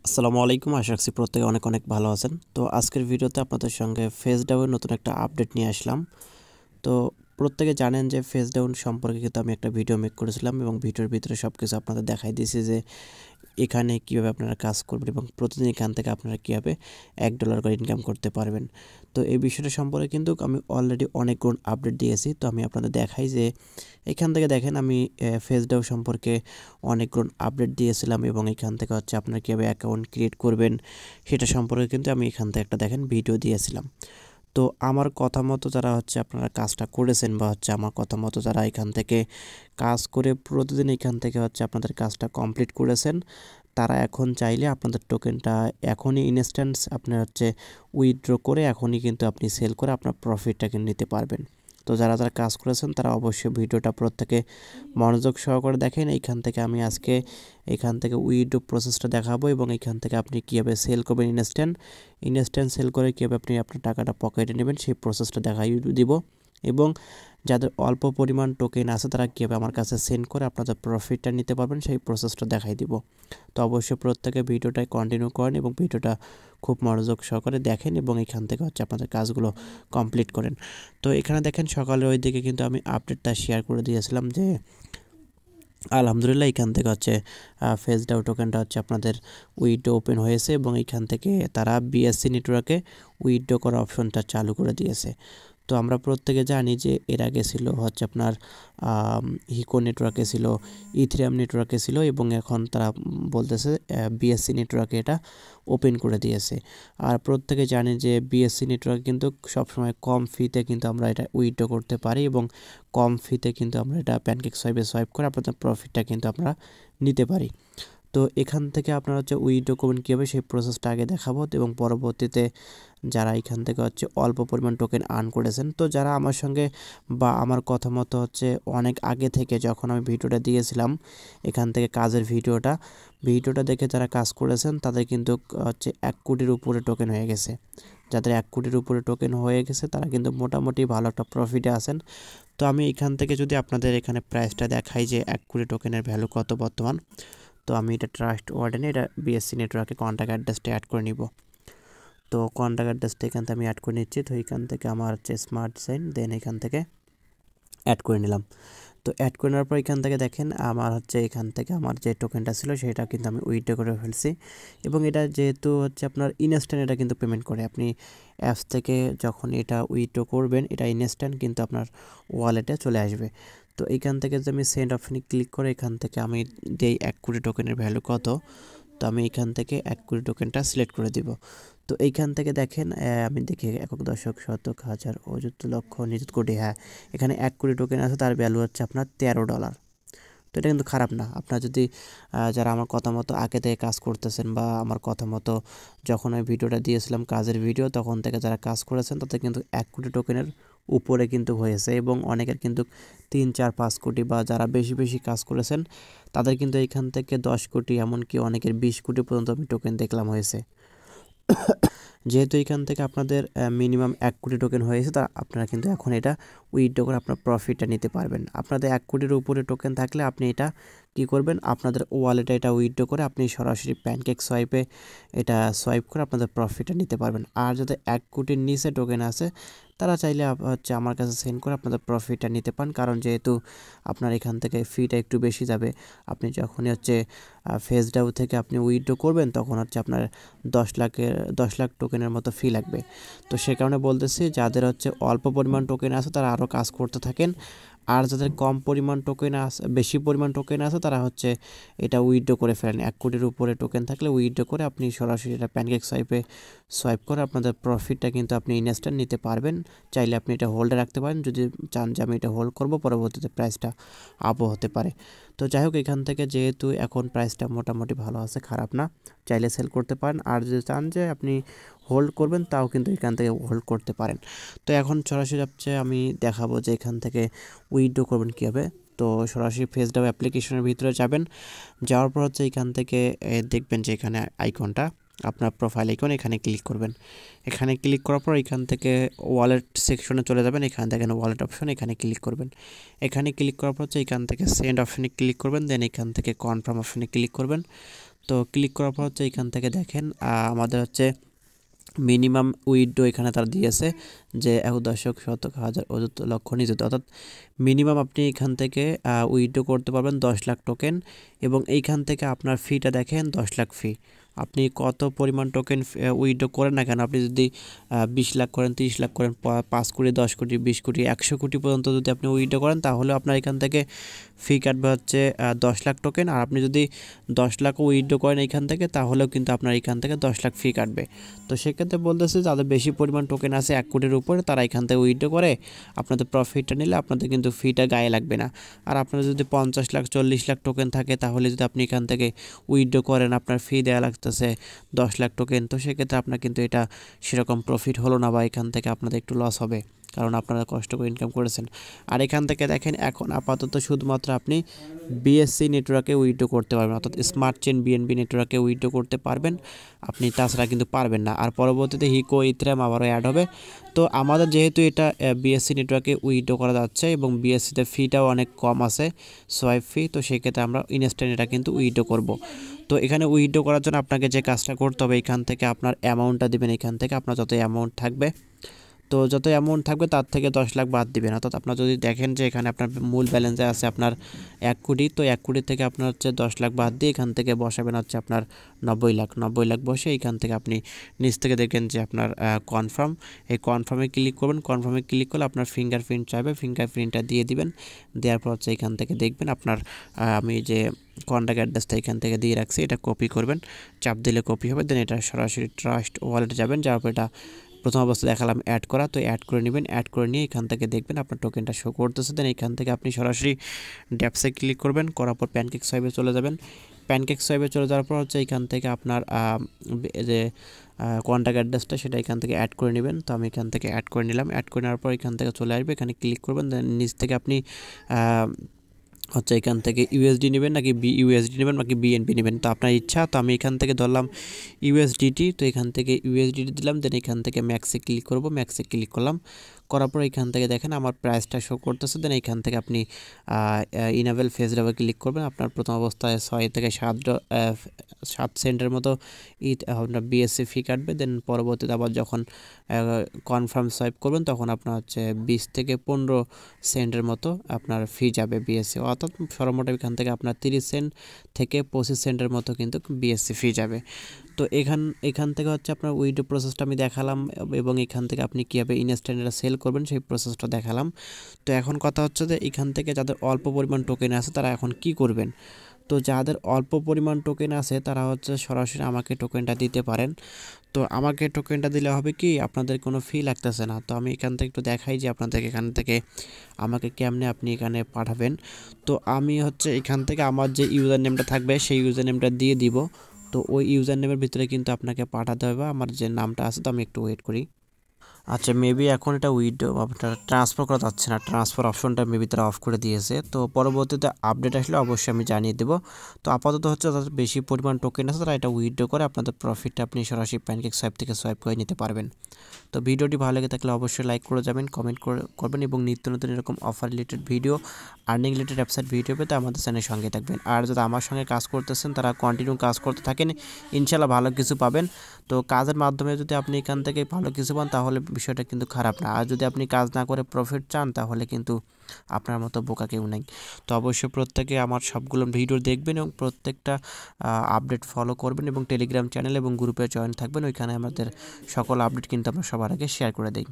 আসসালামু আলাইকুম। আশা রাখছি প্রত্যেকে অনেক অনেক ভালো আছেন। তো আজকের ভিডিওতে আপনাদের সঙ্গে ফেসডাউনের নতুন একটা আপডেট নিয়ে আসলাম। তো প্রত্যেকে জানেন যে ফেসডাউন সম্পর্কে কিন্তু আমি একটা ভিডিও মেক করেছিলাম এবং ভিডিওর ভিতরে সব কিছু আপনাদের দেখাই দিয়েছি যে এখানে কীভাবে আপনারা কাজ করবেন এবং প্রতিদিন এখান থেকে আপনারা কীভাবে $1 করে ইনকাম করতে পারবেন। তো এই বিষয়টা সম্পর্কে কিন্তু আমি অলরেডি অনেকগুলো আপডেট দিয়েছি। তো আমি আপনাদের দেখাই যে এখান থেকে দেখেন আমি ফেসডাউ সম্পর্কে অনেকগুলো আপডেট দিয়েছিলাম এবং এখান থেকে হচ্ছে আপনারা কীভাবে অ্যাকাউন্ট ক্রিয়েট করবেন সেটা সম্পর্কে কিন্তু আমি এখান থেকে একটা দেখেন ভিডিও দিয়েছিলাম। তো আমার কথা মতো যারা হচ্ছে আপনারা কাজটা করেছেন বা হচ্ছে আমার কথা মতো যারা এখান থেকে কাজ করে প্রতিদিন এখান থেকে হচ্ছে আপনাদের কাজটা কমপ্লিট করেছেন, তারা এখন চাইলে আপনাদের টোকেনটা এখনই ইনস্ট্যান্ট আপনার হচ্ছে উইথড্র করে এখনই কিন্তু আপনি সেল করে আপনার প্রফিটটা কিন্তু নিতে পারবেন। তো যারা যারা কাজ করেছেন তারা অবশ্যই ভিডিওটা প্রত্যেকে মনোযোগ সহকারে দেখেন। এইখান থেকে আমি আজকে এখান থেকে উইথড্র প্রসেসটা দেখাবো এবং এখান থেকে আপনি কীভাবে সেল করবেন ইনস্ট্যান্ট সেল করে কীভাবে আপনি আপনার টাকাটা পকেটে নেবেন সেই প্রসেসটা দেখাই দিব। এবং যাদের অল্প পরিমাণ টোকেন আছে তারা কীভাবে আমার কাছে সেন্ড করে আপনাদের প্রফিটটা নিতে পারবেন সেই প্রসেসটা দেখাই দিব। তো অবশ্যই প্রত্যেকে ভিডিওটাই কন্টিনিউ করেন এবং ভিডিওটা খুব মনোযোগ সহকারে দেখেন এবং এখান থেকে হচ্ছে আপনাদের কাজগুলো কমপ্লিট করেন। তো এখানে দেখেন সকালের ওই দিকে কিন্তু আমি আপডেটটা শেয়ার করে দিয়েছিলাম যে আলহামদুলিল্লাহ এখান থেকে হচ্ছে ফেসডাউ টোকেনটা হচ্ছে আপনাদের উইথড্র ওপেন হয়েছে এবং এখান থেকে তারা বিএসসি নেটওয়ার্কে উইথড্র করার অপশনটা চালু করে দিয়েছে। তো আমরা প্রত্যেকে জানি যে এর আগে ছিল হচ্ছে আপনার হিকো নেটওয়ার্কে ছিল, ইথেরিয়াম নেটওয়ার্কে ছিল এবং এখন তারা বলতেছে বিএসসি নেটওয়ার্কে এটা ওপেন করে দিয়েছে। আর প্রত্যেকে জানি যে বিএসসি নেটওয়ার্ক কিন্তু সবসময় কম ফিতে কিন্তু আমরা এটা উইথড্র করতে পারি এবং কম ফিতে কিন্তু আমরা এটা প্যানকেক সোয়াইপ করে আপনাদের প্রফিটটা কিন্তু আমরা নিতে পারি। তো এখান থেকে আপনারা হচ্ছে উইথড্র করবেন কীভাবে সেই প্রসেসটা আগে দেখাবো এবং পরবর্তীতে যারা এখান থেকে হচ্ছে অল্প পরিমাণ টোকেন আর্ন করেছেন, তো যারা আমার সঙ্গে বা আমার কথা মতো হচ্ছে অনেক আগে থেকে যখন আমি ভিডিওটা দিয়েছিলাম এখান থেকে কাজের ভিডিওটা দেখে যারা কাজ করেছেন তাদের কিন্তু হচ্ছে 1 কোটির উপরে টোকেন হয়ে গেছে। যাদের 1 কোটির উপরে টোকেন হয়ে গেছে তারা কিন্তু মোটামুটি ভালো একটা প্রফিটে আছেন। তো আমি এখান থেকে যদি আপনাদের এখানে প্রাইসটা দেখাই যে 1 কোটি টোকেনের ভ্যালু কত বর্তমান, তো আমি এটা ট্রাস্ট ওয়ার্ডেনে এটা বিএসসি নেটওয়ার্কে কন্ট্যাক্ট অ্যাড্রেসটা অ্যাড করে নিব। তো কন্ট্যাক্ট অ্যাড্রেসটা এখান থেকে আমি অ্যাড করে নিচ্ছি। তো এখান থেকে আমার হচ্ছে স্মার্ট সাইন দেন এখান থেকে অ্যাড করে নিলাম। তো অ্যাড করে নেওয়ার পর এখান থেকে দেখেন আমার হচ্ছে এখান থেকে আমার যে টোকেনটা ছিল সেটা কিন্তু আমি উইথড্র করে ফেলছি এবং এটা যেহেতু হচ্ছে আপনার ইনস্ট্যান্ট এটা কিন্তু পেমেন্ট করে আপনি অ্যাপস থেকে যখন এটা উইথড্র করবেন এটা ইনস্ট্যান্ট কিন্তু আপনার ওয়ালেটে চলে আসবে। তো এইখান থেকে যে আমি সেন্ড অপশনে ক্লিক করে এখান থেকে আমি দেই 1 কোটি টোকেনের ভ্যালু কত, তো আমি এখান থেকে 1 কোটি টোকেনটা সিলেক্ট করে দিব। তো এইখান থেকে দেখেন আমি দেখি একক দশক শতক হাজার অযুত লক্ষ নিযুত কোটি, হ্যাঁ এখানে 1 কোটি টোকেন আছে তার ভ্যালু হচ্ছে আপনার $13। তো এটা কিন্তু খারাপ না। আপনার যদি যারা আমার কথা মতো আগে থেকে কাজ করতেছেন বা আমার কথা মতো যখন আমি ভিডিওটা দিয়েছিলাম কাজের ভিডিও তখন থেকে যারা কাজ করেছেন তাদের কিন্তু 1 কোটি টোকেনের উপরে কিন্তু হয়েছে এবং অনেকের কিন্তু 3, 4, 5 কোটি বা যারা বেশি বেশি কাজ করেছেন তাদের কিন্তু এইখান থেকে 10 কোটি এমনকি অনেকের 20 কোটি পর্যন্ত আমি টোকেন দেখলাম হয়েছে। যেহেতু এখান থেকে আপনাদের মিনিমাম 1 কোটি টোকেন হয়েছে তা আপনারা কিন্তু এখন এটা উইথড্র করে আপনার প্রফিটটা নিতে পারবেন। আপনাদের 1 কোটির উপরে টোকেন থাকলে আপনি এটা কী করবেন, আপনাদের ওয়ালেটে এটা উইথড্র করে আপনি সরাসরি প্যানকেক সোয়াইপে এটা সোয়াইপ করে আপনাদের প্রফিটটা নিতে পারবেন। আর যাদের 1 কোটির নিচে টোকেন আছে তারা চাইলে হচ্ছে আমার কাছে সেন্ড করে আপনাদের প্রফিটটা নিতে পারেন, কারণ যেহেতু আপনার এখান থেকে ফিটা একটু বেশি যাবে। আপনি যখনই হচ্ছে ফেসডাউ থেকে আপনি উইথড্র করবেন তখন হচ্ছে আপনার 10 লাখ টোকেনের মতো ফি লাগবে। তো সে কারণে বলতেছি যাদের হচ্ছে অল্প পরিমাণ টোকেন আছে তারা আরও কাজ করতে থাকেন, আর যাদের কম পরিমাণ টোকেন আছে বেশি পরিমাণ টোকেন আছে তারা হচ্ছে এটা উইথড্র করে ফেলেন। 1 কোটির উপরে টোকেন থাকলে উইথড্র করে আপনি সরাসরি এটা প্যানকেক সোয়াইপ করে আপনাদের প্রফিটটা কিন্তু আপনি ইনস্ট্যান্ট নিতে পারবেন। চাইলে আপনি এটা হোল্ডে রাখতে পারেন যদি চান যে আমি এটা হোল্ড করব, পরবর্তীতে প্রাইসটা আপও হতে পারে। তো যাই হোক এখান থেকে যেহেতু এখন প্রাইসটা মোটামুটি ভালো আছে, খারাপ না, চাইলে সেল করতে পারেন। আর যদি চান যে আপনি হোল্ড করবেন তাও কিন্তু এখান থেকে হোল্ড করতে পারেন। তো এখন সরাসরি হচ্ছে আমি দেখাবো যে এখান থেকে উইথড্র করবেন কীভাবে। তো সরাসরি ফেসডাউ অ্যাপ্লিকেশনের ভিতরে যাবেন, যাওয়ার পর হচ্ছে এখান থেকে দেখবেন যে এখানে আইকনটা আপনার প্রোফাইল আইকন, এখানে ক্লিক করবেন। এখানে ক্লিক করার পর এখান থেকে ওয়ালেট সেকশনে চলে যাবেন, এখানে দেখেন ওয়ালেট অপশন, এখানে ক্লিক করবেন। এখানে ক্লিক করার পর হচ্ছে এখান থেকে সেন্ড অপশনে ক্লিক করবেন, দেন এখান থেকে কনফার্ম অপশনে ক্লিক করবেন। তো ক্লিক করার পর হচ্ছে এখান থেকে দেখেন আমাদের হচ্ছে মিনিমাম উইথড্র এখানে তারা দিয়েছে যে ১.১০০,০০০ লক্ষ নিযুত, অর্থাৎ মিনিমাম আপনি এখান থেকে উইথড্র করতে পারবেন ১০ লাখ টোকেন এবং এইখান থেকে আপনার ফিটা দেখেন ১০ লাখ ফি। আপনি কত পরিমাণ টোকেন উইথড্র করেন না কেন, আপনি যদি ২০ লাখ করেন, ৩০ লাখ করেন, ৫ কোটি, ১০ কোটি, ২০ কোটি, ১০০ কোটি পর্যন্ত যদি আপনি উইথড্র করেন তাহলে আপনার এখান থেকে ফি কাটবে হচ্ছে ১০ লাখ টোকেন। আর আপনি যদি ১০ লাখ উইথড্র করেন এইখান থেকে তাহলেও কিন্তু আপনার এখান থেকে ১০ লাখ ফি কাটবে। তো সেক্ষেত্রে বলতেছে যাদের বেশি পরিমাণ টোকেন আছে ১ কোটির উপরে তারা এখান থেকে উইথড্র করে আপনাদের প্রফিটটা নিলে আপনাদের কিন্তু ফিটা গায়ে লাগবে না। আর আপনার যদি ৫০ লাখ ৪০ লাখ টোকেন থাকে তাহলে যদি আপনি এখান থেকে উইথড্র করেন আপনার ফি দেওয়া লাগতেছে ১০ লাখ টোকেন, তো সেক্ষেত্রে আপনার কিন্তু এটা সেরকম প্রফিট হলো না বা এখান থেকে আপনাদের একটু লস হবে, কারণ আপনারা কষ্ট করে ইনকাম করেছেন। আর এখান থেকে দেখেন এখন আপাতত শুধুমাত্র আপনি বিএসসি নেটওয়ার্কে উইথড্র করতে পারবেন, অর্থাৎ স্মার্ট চেইন বিএনবি নেটওয়ার্কে উইথড্র করতে পারবেন আপনি, তাছাড়া কিন্তু পারবেন না। আর পরবর্তীতে হিকো ইথেরিয়াম আবারও অ্যাড হবে। তো আমাদের যেহেতু এটা বিএসসি নেটওয়ার্কে উইথড্র করা যাচ্ছে এবং বিএসসিতে ফিটাও অনেক কম আছে, সোয়াইপ ফি, তো সেক্ষেত্রে আমরা ইনস্ট্যান্ট এটা কিন্তু উইথড্র করব। তো এখানে উইথড্র করার জন্য আপনাকে যে কাজটা করতে হবে এখান থেকে আপনার অ্যামাউন্টটা দেবেন, এখান থেকে আপনার যত অ্যামাউন্ট থাকবে, তো যত অ্যামাউন্ট থাকবে তার থেকে ১০ লাখ বাদ দিবেন। অর্থাৎ আপনার যদি দেখেন যে এখানে আপনার মূল ব্যালেন্সে আছে আপনার ১ কোটি, তো ১ কোটি থেকে আপনার হচ্ছে ১০ লাখ বাদ দিয়ে এখান থেকে বসাবেন হচ্ছে আপনার ৯০ লাখ। ৯০ লাখ বসে এখান থেকে আপনি নিচ থেকে দেখেন যে আপনার কনফার্ম, এই কনফার্মে ক্লিক করবেন। কনফার্মে ক্লিক করলে আপনার ফিঙ্গারপ্রিন্ট চাইবে, ফিঙ্গারপ্রিন্টটা দিয়ে দিবেন। দেওয়ার পর হচ্ছে এখান থেকে দেখবেন আপনার আমি যে কন্ট্যাক্ট অ্যাড্রেসটা এখান থেকে দিয়ে রাখছি এটা কপি করবেন, চাপ দিলে কপি হবে। দেন এটা সরাসরি ট্রাস্ট ওয়ালেটে যাবেন, যাওয়ার পর এটা প্রথম অবস্থায় দেখালাম অ্যাড করা, তো অ্যাড করে নেবেন। অ্যাড করে নিয়ে এখান থেকে দেখবেন আপনার টোকেনটা শো করতেছে। দেন এখান থেকে আপনি সরাসরি ড্যাপসে ক্লিক করবেন, করার পর প্যানকেক সোয়াইপে চলে যাবেন। প্যানকেক সোয়াইপে চলে যাওয়ার পর হচ্ছে এখান থেকে আপনার যে কন্ট্যাক্ট অ্যাড্রেসটা সেটা এখান থেকে অ্যাড করে নেবেন। তো আমি এখান থেকে অ্যাড করে নিলাম। অ্যাড করে নেওয়ার পর এখান থেকে চলে আসবে, এখানে ক্লিক করবেন। দেন নিচ থেকে আপনি হচ্ছে এখান থেকে ইউএসডি নেবেন নাকি ইউএসডি নেবেন নাকি বিএনপি নেবেন, তো আপনার ইচ্ছা। তো আমি এখান থেকে ধরলাম ইউএসডিটি, তো এখান থেকে ইউএসডিটি দিলাম। দেন এখান থেকে ম্যাক্সে ক্লিক করব, ম্যাক্সে ক্লিক করলাম। করার পর এখান থেকে দেখেন আমার প্রাইসটা শো করতেছে। দেন এখান থেকে আপনি ইনাবেল ফেস ডাবে ক্লিক করবেন। আপনার প্রথম অবস্থায় ৬ থেকে ৭ সেন্টের মতো আপনার বিএসসি ফি কাটবে। দেন পরবর্তীতে আবার যখন কনফার্ম সোয়াইপ করবেন তখন আপনার হচ্ছে ২০ থেকে ১৫ সেন্টের মতো আপনার ফি যাবে বিএসসি, অর্থাৎ সর্বমোট এখান থেকে আপনার ৩০ সেন্ট থেকে ২৫ সেন্টের মতো কিন্তু বিএসসি ফি যাবে। তো এখান থেকে হচ্ছে আপনার উইথড্র প্রসেসটা আমি দেখালাম এবং এখান থেকে আপনি কীভাবে ইনস্ট্যান্টটা সেল করবেন সেই প্রসেসটা দেখালাম। তো এখন কথা হচ্ছে যে এখান থেকে যাদের অল্প পরিমাণ টোকেন আছে তারা এখন কি করবেন। তো যাদের অল্প পরিমাণ টোকেন আছে তারা হচ্ছে সরাসরি আমাকে টোকেনটা দিতে পারেন। তো আমাকে টোকেনটা দিলে হবে কি আপনাদের কোনো ফি লাগতেছে না। তো আমি এখান থেকে একটু দেখাই যে আপনাদের এখান থেকে আমাকে কেমনে আপনি এখানে পাঠাবেন। তো আমি হচ্ছে এখান থেকে আমার যে ইউজার নেমটা থাকবে সেই ইউজার নেমটা দিয়ে দিব। তো ওই ইউজার নেমের ভিতরে কিন্তু আপনাকে পাঠাতে হবে আমার যে নামটা আছে। তো আমি একটু ওয়েট করি। আচ্ছা, মেবি এখন এটা উইথড্র আপনার ট্রান্সফার করা যাচ্ছে না, ট্রান্সফার অপশনটা মেবি তারা অফ করে দিয়েছে। তো পরবর্তীতে আপডেট আসলে অবশ্যই আমি জানিয়ে দেবো। তো আপাতত হচ্ছে যাদের বেশি পরিমাণ টোকেন আছে তারা এটা উইথড্র করে আপনাদের প্রফিটটা আপনি সরাসরি প্যানকেক সোয়াইপ থেকে সোয়াইপ করে নিতে পারবেন। তো ভিডিওটি ভালো লেগে থাকলে অবশ্যই লাইক করে যাবেন, কমেন্ট করবেন এবং নিত্য নতুন এরকম offer related video, earning related website video পেতে আমাদের চ্যানেলের সঙ্গে থাকবেন। আর যারা আমার সঙ্গে কাজ করতেছেন তারা কন্টিনিউ কাজ করতে থাকেন, ইনশাল্লাহ ভালো কিছু পাবেন। তো কাজের মাধ্যমে যদি আপনি এখান থেকে ভালো কিছু পান তাহলে বিষয়টা কিন্তু খারাপ না। আর যদি আপনি কাজ না করে প্রফিট চান তাহলে কিন্তু আপনার মতো বোকা কেউ নেই। তো অবশ্যই প্রত্যেকে আমার সবগুলো ভিডিও দেখবেন এবং প্রত্যেকটা আপডেট ফলো করবেন এবং টেলিগ্রাম চ্যানেল এবং গ্রুপে জয়েন থাকবেন, ওইখানে আমাদের সকল আপডেট কিন্তু আমরা সবার আগে শেয়ার করে দিই।